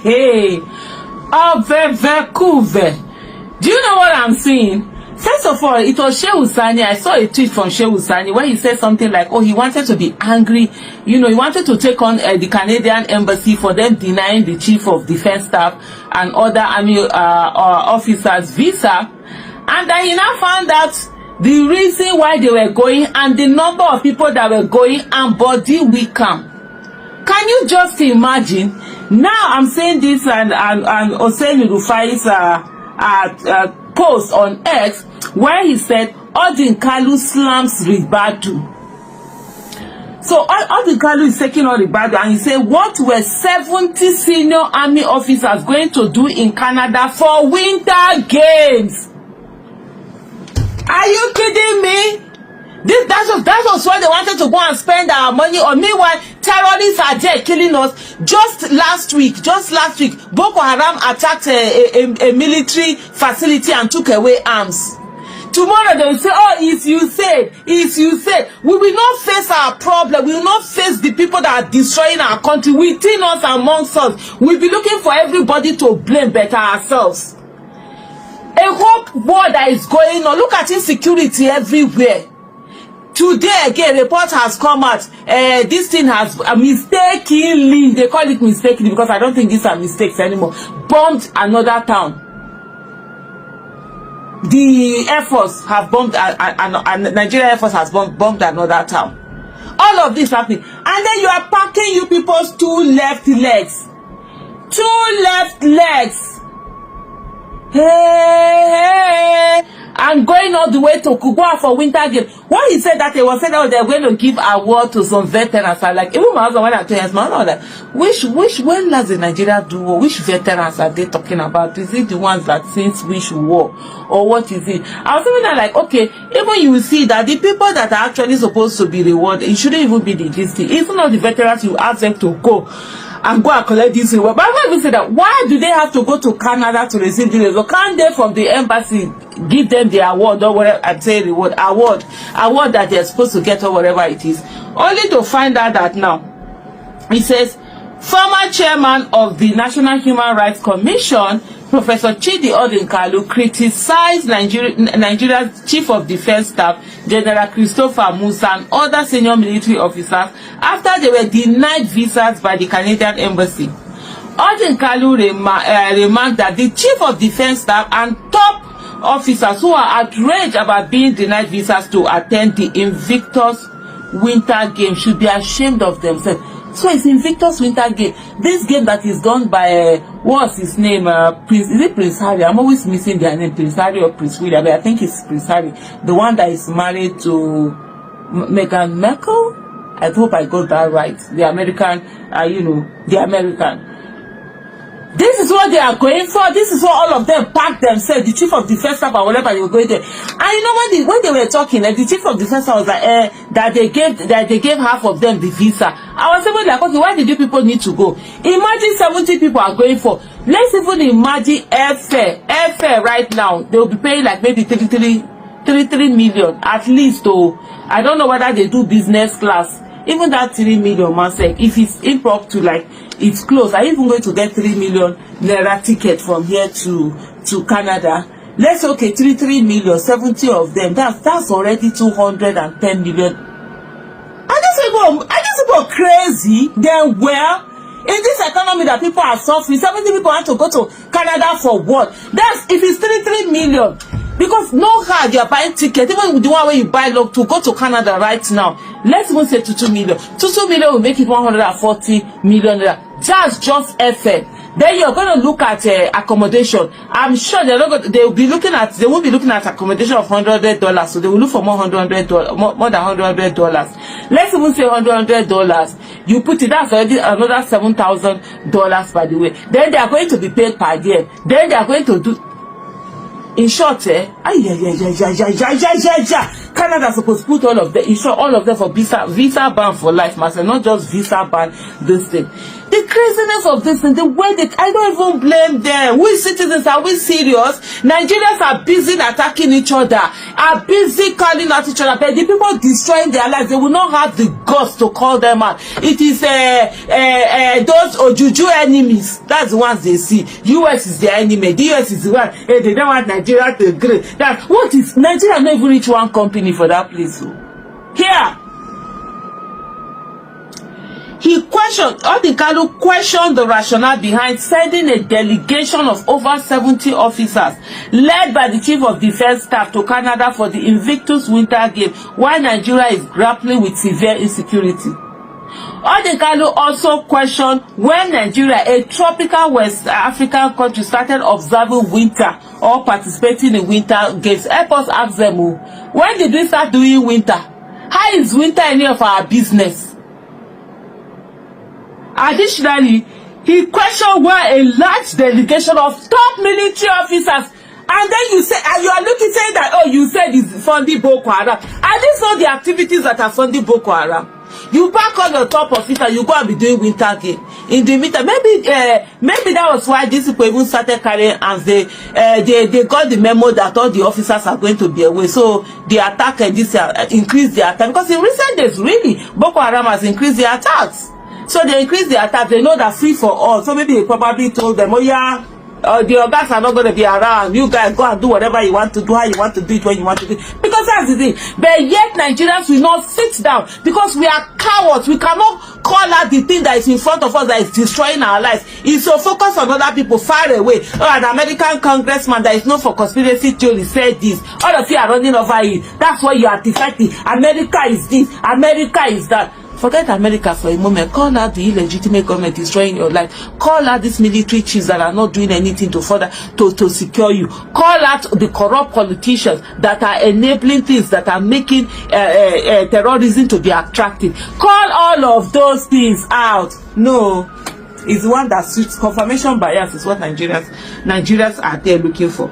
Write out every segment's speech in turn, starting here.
Do you know what I'm saying? First of all, it was Shehu Sani. I saw a tweet from Shehu Sani where he said something like, oh, he wanted to be angry. You know, he wanted to take on the Canadian embassy for them denying the chief of defense staff and other army officers visa. And then he now found out the reason why they were going and the number of people that were going and body weaker. Can you just imagine? Now I'm saying this and Hussein Rufai's post on X where he said Odin Kalu slams Ribadu. So Odin Kalu is taking on Ribadu and he said, what were 70 senior army officers going to do in Canada for winter games? Are you kidding me? That was why they wanted to go and spend our money on. Meanwhile, terrorists are there killing us. Just last week, Boko Haram attacked a military facility and took away arms. Tomorrow they will say, oh, it's you said. We will not face our problem. We will not face the people that are destroying our country within us, amongst us. We'll be looking for everybody to blame better ourselves. A whole war that is going on. Look at insecurity everywhere. Today again, a report has come out. This thing has mistakenly, they call it mistakenly because I don't think these are mistakes anymore, bombed another town. The Air Force have bombed, and Nigeria Air Force has bombed another town. All of this happening. And then you are packing you people's two left legs. Hey, and going all the way to Kugwa for winter game. When he said that, he was saying that they're going to give award to some veterans. I like, even my husband when I told him, man, like, when does the Nigeria do war? Which veterans are they talking about? Is it the ones that since which war? Or what is it? I was thinking that, like, okay, even you will see that the people that are actually supposed to be rewarded, it shouldn't even be the this thing. Even all the veterans, you ask them to go and collect this reward. But I even say that, why do they have to go to Canada to receive the reward? Can't they from the embassy give them the award or whatever? I'd say reward, award that they're supposed to get or whatever it is, only to find out that now it says former chairman of the National Human Rights Commission, Professor Chidi Odinkalu, criticized Nigeria's Chief of Defense Staff, General Christopher Musa, and other senior military officers after they were denied visas by the Canadian Embassy. Odinkalu remarked that the Chief of Defense Staff and top officers who are outraged about being denied visas to attend the Invictus Winter Game should be ashamed of themselves. So it's Invictus Winter Game. This game that is done by what's his name? Is it Prince Harry? I'm always missing their name, Prince Harry or Prince William. I think it's Prince Harry, the one that is married to Meghan Markle. I hope I got that right. The American, the American. This is what they are going for. This is what all of them packed themselves. The Chief of Defense Staff or whatever they were going there. And you know when they were talking, the Chief of Defense Staff was like, that they gave half of them the visa. I was even like, okay, why did you people need to go? Imagine 70 people are going for. Let's even imagine airfare right now. They will be paying like maybe 33 million at least. Oh, I don't know whether they do business class. Even that 3 million, man, if it's impromptu, like it's close. Are you even going to get 3 million naira ticket from here to Canada? Let's say, okay, 3 million, 70 of them. That's already 210 million. Are these people crazy? Then well, in this economy that people are suffering, 70 people want to go to Canada for what? That's if it's 3 million. Because no hard you are buying ticket, even with the one where you buy log to go to Canada right now. Let's even say 2 million. 2 million will make it 140 million. That's just airfare. Then you're going to look at accommodation. I'm sure they won't be looking at accommodation of $100. So they will look for more than $100. Let's even say $100. You put it, that's already another $7,000 by the way. Then they are going to be paid per year. Then they are going to do. In short, Canada supposed to put all of them, in short, all of them for visa ban for life, master, not just visa ban this thing. The craziness of this and the way I don't even blame them. We citizens, are we serious? Nigerians are busy attacking each other, are busy calling out each other, but the people destroying their lives, they will not have the guts to call them out. It is those Ojuju enemies. That's the ones they see. US is their enemy. The US is the one. They don't want Nigeria to agree. What is Nigeria not even reach one company for that place? Here. He questioned the rationale behind sending a delegation of over 70 officers led by the Chief of Defense Staff to Canada for the Invictus Winter Games while Nigeria is grappling with severe insecurity. Odinkalu also questioned when Nigeria, a tropical West African country, started observing winter or participating in winter games. Help us ask them, when did we start doing winter? How is winter any of our business? Additionally, he questioned why a large delegation of top military officers, and then you say, and you are looking saying that, oh, you said it's funding Boko Haram. Are these not the activities that are funding Boko Haram? You back on your top officer, you go and be doing winter game. In the winter, maybe that was why these people even started carrying arms. They got the memo that all the officers are going to be away. So the attack and this increased the attack. Because in recent days, really, Boko Haram has increased the attacks. So they increased the attack. They know that free for all. So maybe they probably told them, oh yeah, the guys are not going to be around. You guys go and do whatever you want to do, how you want to do it, when you want to do it. Because that's the thing. But yet Nigerians will not sit down because we are cowards. We cannot call out the thing that is in front of us that is destroying our lives. It's so focused on other people far away. Oh, an American congressman that is known for conspiracy theory said this. All of you are running over it. That's why you are defecting. America is this. America is that. Forget America for a moment. Call out the illegitimate government destroying your life. Call out these military chiefs that are not doing anything to further to secure you. Call out the corrupt politicians that are enabling things that are making terrorism to be attractive. Call all of those things out. No, it's the one that suits confirmation bias is what Nigerians are there looking for.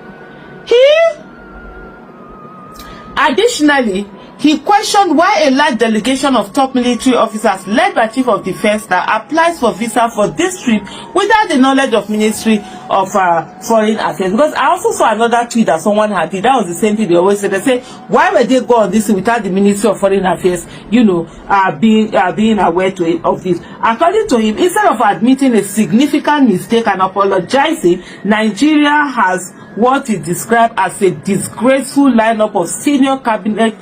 Additionally, he questioned why a large delegation of top military officers led by Chief of Defense Staff applies for visa for this trip without the knowledge of Ministry of Foreign Affairs. Because I also saw another tweet that someone had did. That was the same thing they always say. They say, why would they go on this without the Ministry of Foreign Affairs, being aware of this? According to him, instead of admitting a significant mistake and apologizing, Nigeria has what is described as a disgraceful lineup of senior cabinet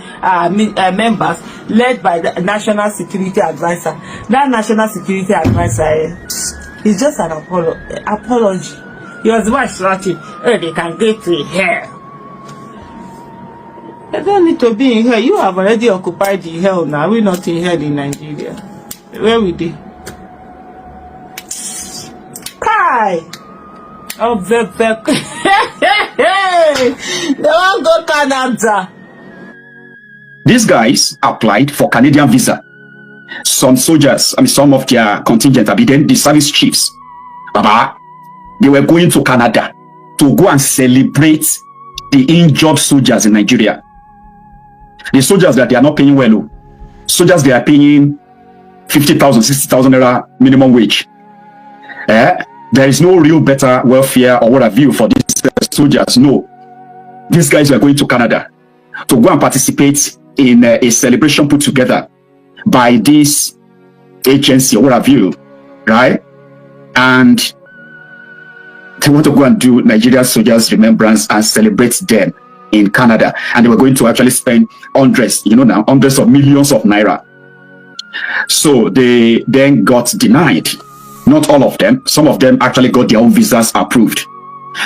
members led by the National Security Advisor. That National Security Advisor is just an apology. He was much shouting, oh, they can get to hell. They don't need to be in hell. You have already occupied the hell now. We're not in hell in Nigeria. Where we be? Kai! Oh, they won't go Canada. These guys applied for Canadian visa. Some soldiers, some of their contingent, then the service chiefs, Baba, they were going to Canada to go and celebrate the injured soldiers in Nigeria. The soldiers that they are not paying well, soldiers they are paying 50,000, 60,000 naira minimum wage. There is no real better welfare or what have you for these soldiers. No. These guys were going to Canada to go and participate in a celebration put together by this agency or what have you, right? And they want to go and do Nigerian soldiers' remembrance and celebrate them in Canada. And they were going to actually spend hundreds of millions of naira. So they then got denied. Not all of them. Some of them actually got their own visas approved.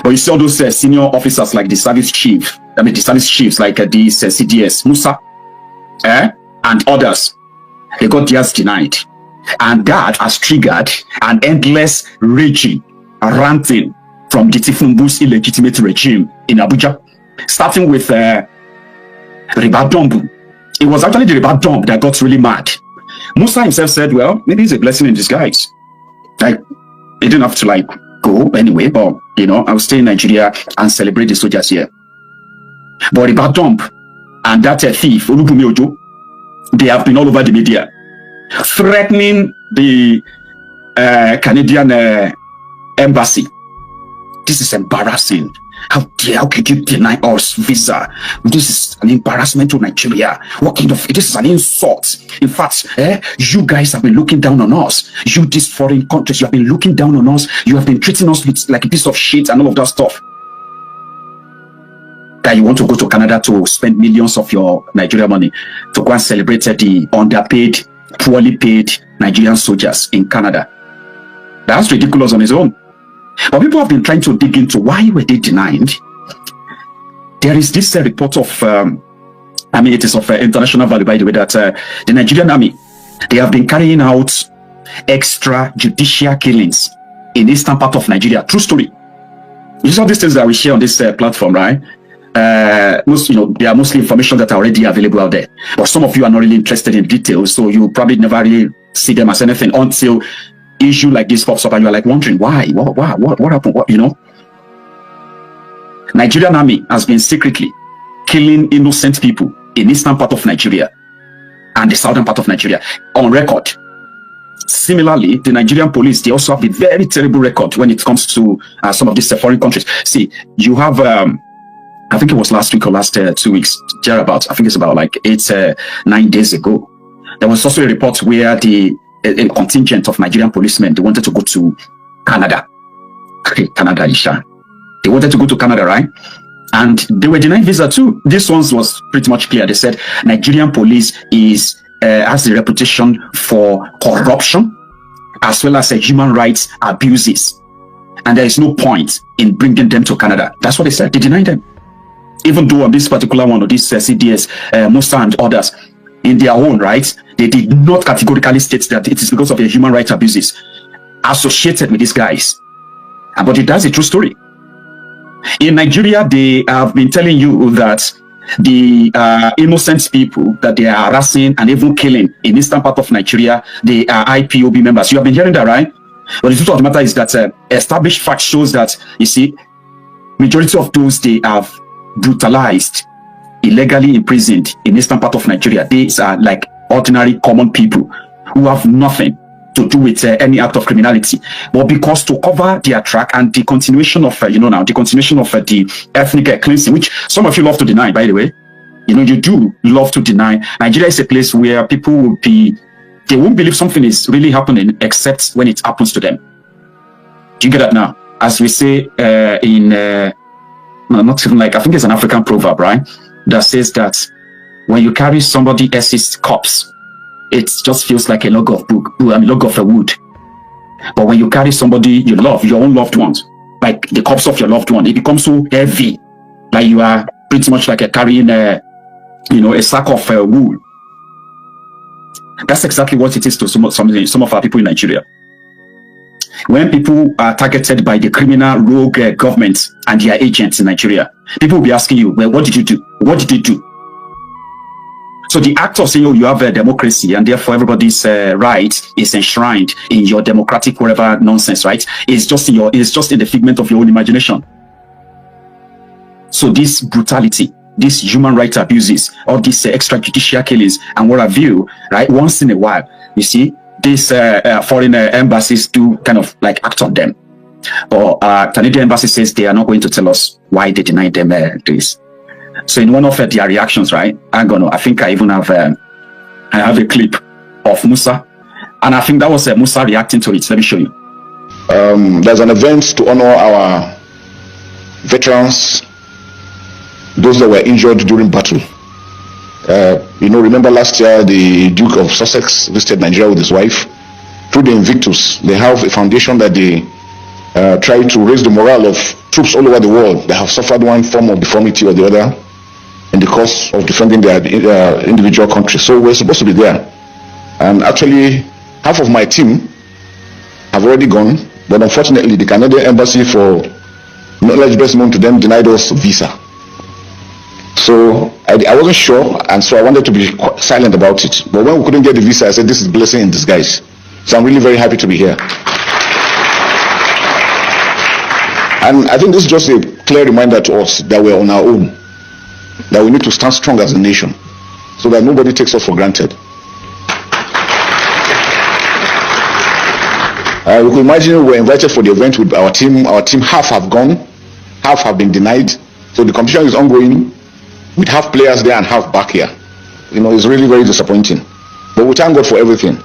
But you see all those senior officers like the service chief, the service chiefs like these CDS, Musa, and others, they got theirs denied. And that has triggered an endless raging, ranting from the Tifumbu's illegitimate regime in Abuja, starting with Ribadombu. It was actually the Ribadom that got really mad. Musa himself said, well, maybe it's a blessing in disguise. Like, he didn't have to go anyway, but I'll stay in Nigeria and celebrate the soldiers here. But Ribadom and that thief, Olubumi Ojo, they have been all over the media, threatening the Canadian embassy. This is embarrassing. How could you deny us visa? This is an embarrassment to Nigeria. What kind of, this is an insult. In fact, you guys have been looking down on us. You, these foreign countries, you have been looking down on us. You have been treating us with like a piece of shit and all of that stuff. That you want to go to Canada to spend millions of your Nigerian money to go and celebrate the underpaid, poorly paid Nigerian soldiers in Canada. That's ridiculous on its own. But people have been trying to dig into why were they denied. There is this report of, it is of international value, by the way, that the Nigerian army, they have been carrying out extrajudicial killings in the eastern part of Nigeria. True story. These are these things that we share on this platform, right? There are mostly information that are already available out there. But some of you are not really interested in details, so you probably never really see them as anything until issue like this pops up and you're like wondering why, what happened, Nigerian army has been secretly killing innocent people in eastern part of Nigeria and the southern part of Nigeria on record. Similarly, the Nigerian police, they also have a very terrible record when it comes to some of these foreign countries. See, you have I think it was last week or last 2 weeks thereabouts. I think it's about like 9 days ago. There was also a report where a contingent of Nigerian policemen, they wanted to go to Canada. Canada, Isha. They wanted to go to Canada, right? And they were denied visa too. This one was pretty much clear. They said Nigerian police has a reputation for corruption as well as human rights abuses. And there is no point in bringing them to Canada. That's what they said. They denied them. Even though on this particular one, or this CDS, Musa and others, in their own right, they did not categorically state that it is because of the human rights abuses associated with these guys. But that's a true story. In Nigeria, they have been telling you that the innocent people that they are harassing and even killing in eastern part of Nigeria, they are IPOB members. You have been hearing that, right? But the truth of the matter is that established fact shows that, you see, majority of those they have brutalized, illegally imprisoned in eastern part of Nigeria, these are like ordinary common people who have nothing to do with any act of criminality, but because to cover their track and the continuation of the ethnic cleansing, which some of you love to deny, by the way. You do love to deny. Nigeria is a place where people they won't believe something is really happening except when it happens to them. Do you get that now? As we say not even like, I think it's an African proverb, right? That says that when you carry somebody else's corpse, it just feels like a log of wood. But when you carry somebody you love, your own loved ones, like the corpse of your loved one, it becomes so heavy, like you are pretty much like carrying a sack of wool. That's exactly what it is to some of our people in Nigeria. When people are targeted by the criminal rogue government and their agents in Nigeria, people will be asking you, well, what did you do? What did you do? So the act of saying, you have a democracy and therefore everybody's right is enshrined in your democratic whatever nonsense, right? It's just in the figment of your own imagination. So this brutality, these human rights abuses, all these extrajudicial killings and what have you, right? Once in a while, you see, these foreign embassies do kind of like act on them. But Canadian embassy says they are not going to tell us why they denied them this. So in one of their reactions, right? I think I even have I have a clip of Musa, and I think that was Musa reacting to it. Let me show you. There's an event to honor our veterans, those that were injured during battle. Remember last year the Duke of Sussex visited Nigeria with his wife. Through the Invictus, they have a foundation that they try to raise the morale of troops all over the world that have suffered one form of deformity or the other in the course of defending their individual country. So we're supposed to be there. And actually, half of my team have already gone, but unfortunately, the Canadian embassy, for knowledge best known to them, denied us visa. So I wasn't sure, and so I wanted to be silent about it. But when we couldn't get the visa, I said, this is blessing in disguise. So I'm really very happy to be here. And I think this is just a clear reminder to us that we're on our own, that we need to stand strong as a nation, so that nobody takes us for granted. We could imagine we were invited for the event with our team. Our team, half have gone, half have been denied. So the competition is ongoing with half players there and half back here. It's really very disappointing. But we thank God for everything.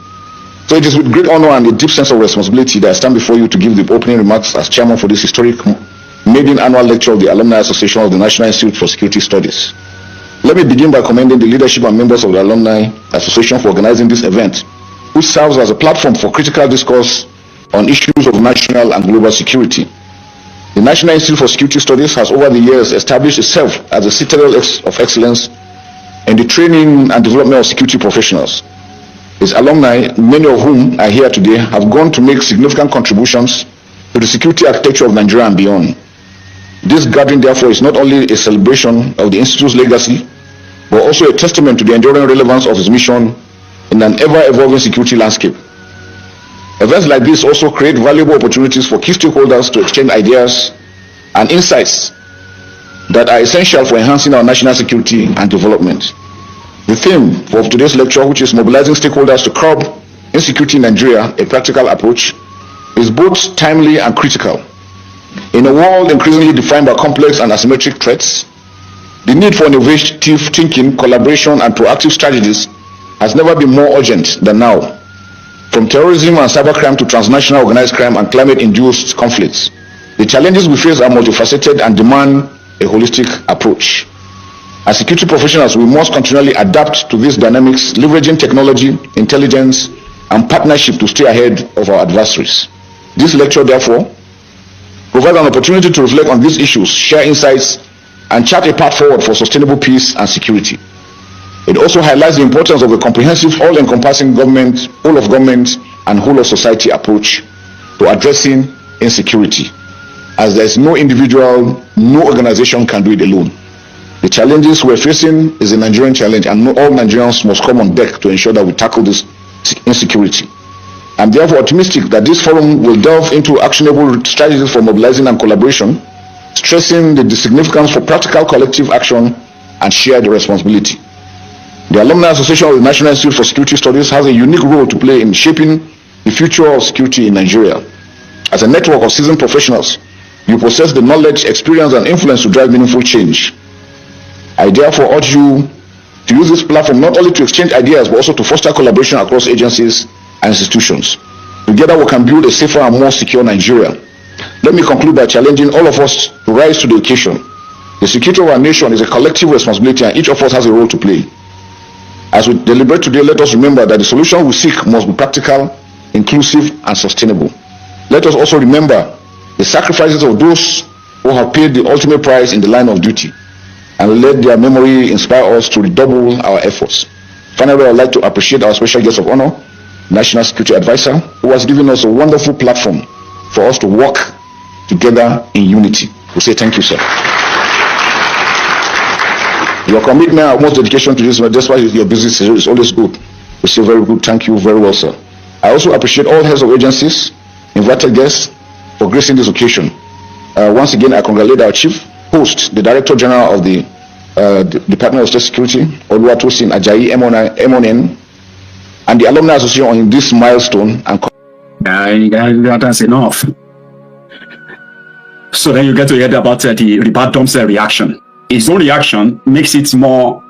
So it is with great honor and a deep sense of responsibility that I stand before you to give the opening remarks as chairman for this historic maiden annual lecture of the Alumni Association of the National Institute for Security Studies. Let me begin by commending the leadership and members of the Alumni Association for organizing this event, which serves as a platform for critical discourse on issues of national and global security. The National Institute for Security Studies has over the years established itself as a citadel of excellence in the training and development of security professionals. Its alumni, many of whom are here today, have gone to make significant contributions to the security architecture of Nigeria and beyond. This gathering, therefore, is not only a celebration of the Institute's legacy, but also a testament to the enduring relevance of its mission in an ever-evolving security landscape. Events like this also create valuable opportunities for key stakeholders to exchange ideas and insights that are essential for enhancing our national security and development. The theme of today's lecture, which is mobilizing stakeholders to curb insecurity in Nigeria, a practical approach, is both timely and critical. In a world increasingly defined by complex and asymmetric threats, the need for innovative thinking, collaboration, and proactive strategies has never been more urgent than now. From terrorism and cybercrime to transnational organized crime and climate-induced conflicts, the challenges we face are multifaceted and demand a holistic approach. As security professionals, we must continually adapt to these dynamics, leveraging technology, intelligence, and partnership to stay ahead of our adversaries. This lecture, therefore, provides an opportunity to reflect on these issues, share insights, and chart a path forward for sustainable peace and security. It also highlights the importance of a comprehensive, all-encompassing government, whole of government, and whole of society approach to addressing insecurity, as there is no individual, no organization can do it alone. The challenges we're facing is a Nigerian challenge, and all Nigerians must come on deck to ensure that we tackle this insecurity. I'm therefore optimistic that this forum will delve into actionable strategies for mobilizing and collaboration, stressing the significance for practical collective action and shared responsibility. The Alumni Association of the National Institute for Security Studies has a unique role to play in shaping the future of security in Nigeria. As a network of seasoned professionals, you possess the knowledge, experience, and influence to drive meaningful change. I therefore urge you to use this platform not only to exchange ideas, but also to foster collaboration across agencies and institutions. Together we can build a safer and more secure Nigeria. Let me conclude by challenging all of us to rise to the occasion. The security of our nation is a collective responsibility, and each of us has a role to play. As we deliberate today, let us remember that the solution we seek must be practical, inclusive, and sustainable. Let us also remember the sacrifices of those who have paid the ultimate price in the line of duty, and let their memory inspire us to redouble our efforts. Finally, I would like to appreciate our special guest of honor, National Security Advisor, who has given us a wonderful platform for us to work together in unity. We say thank you, sir. Your commitment and most dedication to this, despite your busy schedule, is always good. We say very good. Thank you very well, sir. I also appreciate all heads of agencies, invited guests, for gracing this occasion. Once again, I congratulate our chief host, the Director General of the Department of State Security, Oluwatosin Ajayi MON, and the Alumni Association on this milestone. And that's enough. So then you get to hear about the Ribadom's reaction. His own reaction makes it more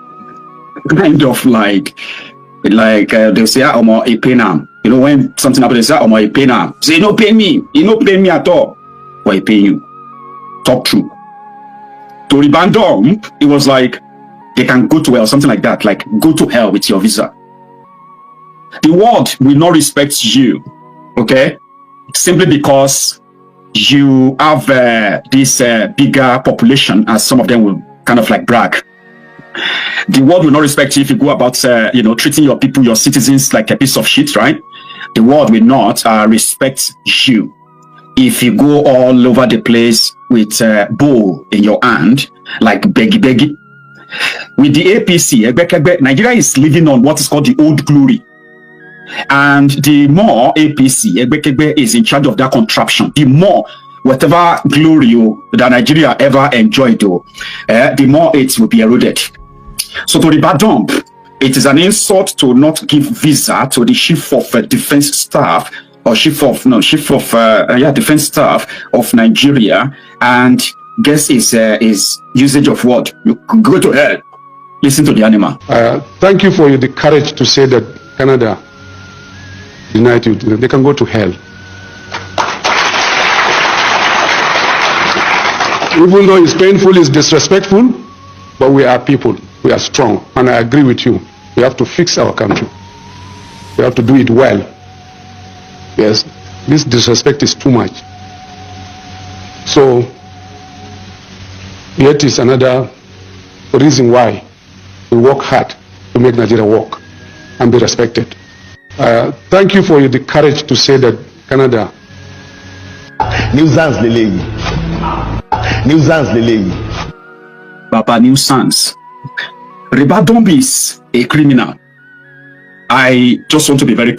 kind of like they'll say, "Oh, more a pain arm." You know, when something happens, they say, "Oh, more a pain arm." Say, "No pay me. You no pay me at all." Why pay you? Talk true. To Ribandom, it was like they can go to hell, something like that. Like, go to hell with your visa. The world will not respect you, okay? Simply because you have this bigger population, as some of them will kind of like brag. The world will not respect you if you go about, treating your people, your citizens like a piece of shit, right? The world will not respect you if you go all over the place with a bowl in your hand, like beggy. With the APC, Nigeria is living on what is called the old glory. And the more APC is in charge of that contraption, the more whatever glory that Nigeria ever enjoyed, the more it will be eroded. So to Ribadom, it is an insult to not give visa to the chief of defense staff or chief of defense staff of Nigeria, and guess his usage of what? You go to hell. Listen to the animal. Thank you for the courage to say that Canada denied you. They can go to hell. Even though it's painful, it's disrespectful, but we are people. We are strong. And I agree with you. We have to fix our country. We have to do it well. Yes, this disrespect is too much. So, yet is another reason why we work hard to make Nigeria work and be respected. Thank you for the courage to say that Canada. Nuisance lele. Nuisance lele. Papa nuisance. Ribadombi is a criminal. I just want to be very